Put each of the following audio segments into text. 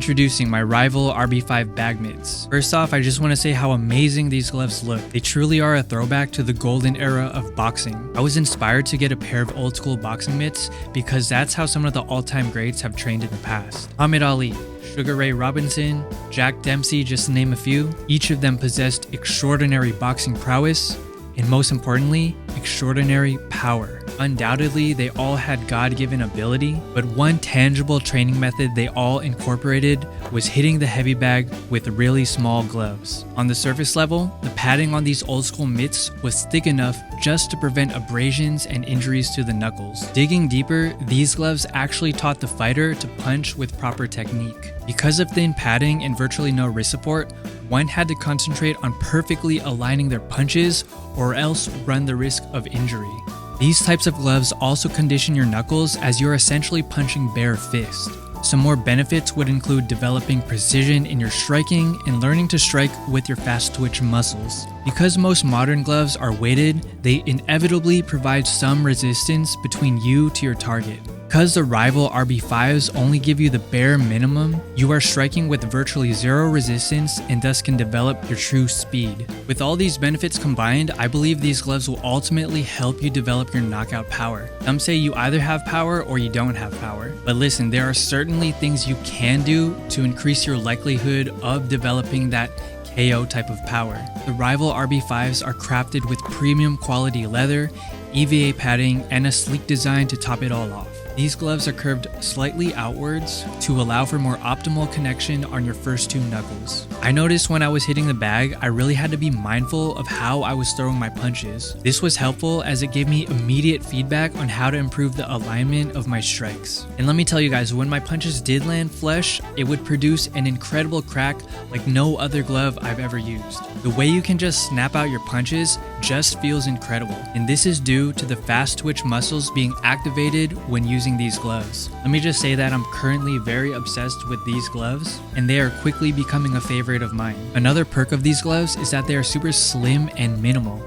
Introducing my Rival RB5 Bag Mitts. First off, I just want to say how amazing these gloves look. They truly are a throwback to the golden era of boxing. I was inspired to get a pair of old school boxing mitts because that's how some of the all-time greats have trained in the past. Muhammad Ali, Sugar Ray Robinson, Jack Dempsey, just to name a few. Each of them possessed extraordinary boxing prowess, and most importantly, extraordinary power. Undoubtedly, they all had God-given ability, but one tangible training method they all incorporated was hitting the heavy bag with really small gloves. On the surface level, the padding on these old school mitts was thick enough just to prevent abrasions and injuries to the knuckles. Digging deeper, these gloves actually taught the fighter to punch with proper technique. Because of thin padding and virtually no wrist support, one had to concentrate on perfectly aligning their punches or else run the risk of injury. These types of gloves also condition your knuckles as you're essentially punching bare fist. Some more benefits would include developing precision in your striking and learning to strike with your fast twitch muscles. Because most modern gloves are weighted, they inevitably provide some resistance between you to your target. Because the Rival RB5s only give you the bare minimum, you are striking with virtually zero resistance and thus can develop your true speed. With all these benefits combined, I believe these gloves will ultimately help you develop your knockout power. Some say you either have power or you don't have power. But listen, there are certainly things you can do to increase your likelihood of developing that KO type of power. The Rival RB5s are crafted with premium quality leather, EVA padding, and a sleek design to top it all off. These gloves are curved slightly outwards to allow for more optimal connection on your first two knuckles. I noticed when I was hitting the bag, I really had to be mindful of how I was throwing my punches. This was helpful as it gave me immediate feedback on how to improve the alignment of my strikes. And let me tell you guys, when my punches did land flush, it would produce an incredible crack like no other glove I've ever used. The way you can just snap out your punches just feels incredible. And this is due to the fast twitch muscles being activated when using these gloves. Let me just say that I'm currently very obsessed with these gloves and they are quickly becoming a favorite of mine. Another perk of these gloves is that they are super slim and minimal.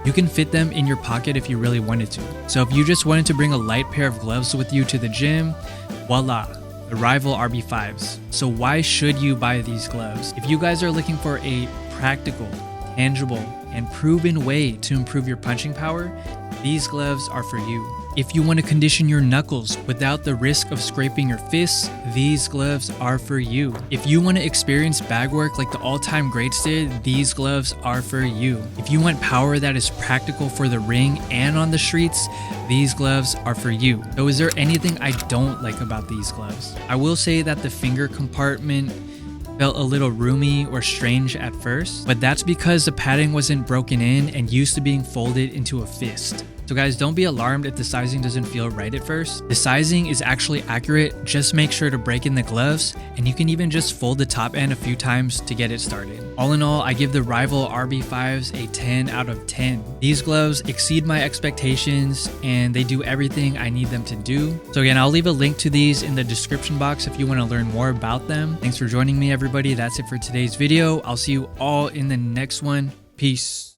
You can fit them in your pocket if you really wanted to. So if you just wanted to bring a light pair of gloves with you to the gym, voila, the Rival RB5s. So why should you buy these gloves? If you guys are looking for a practical, tangible, and proven way to improve your punching power, these gloves are for you. If you want to condition your knuckles without the risk of scraping your fists, these gloves are for you. If you want to experience bag work like the all-time greats did, these gloves are for you. If you want power that is practical for the ring and on the streets, these gloves are for you. So is there anything I don't like about these gloves? I will say that the finger compartment felt a little roomy or strange at first, but that's because the padding wasn't broken in and used to being folded into a fist. So guys, don't be alarmed if the sizing doesn't feel right at first. The sizing is actually accurate, just make sure to break in the gloves, and you can even just fold the top end a few times to get it started. All in all, I give the Rival RB5s a 10 out of 10. These gloves exceed my expectations and they do everything I need them to do. So again, I'll leave a link to these in the description box if you want to learn more about them. Thanks for joining me, everybody. That's it for today's video. I'll see you all in the next one. Peace.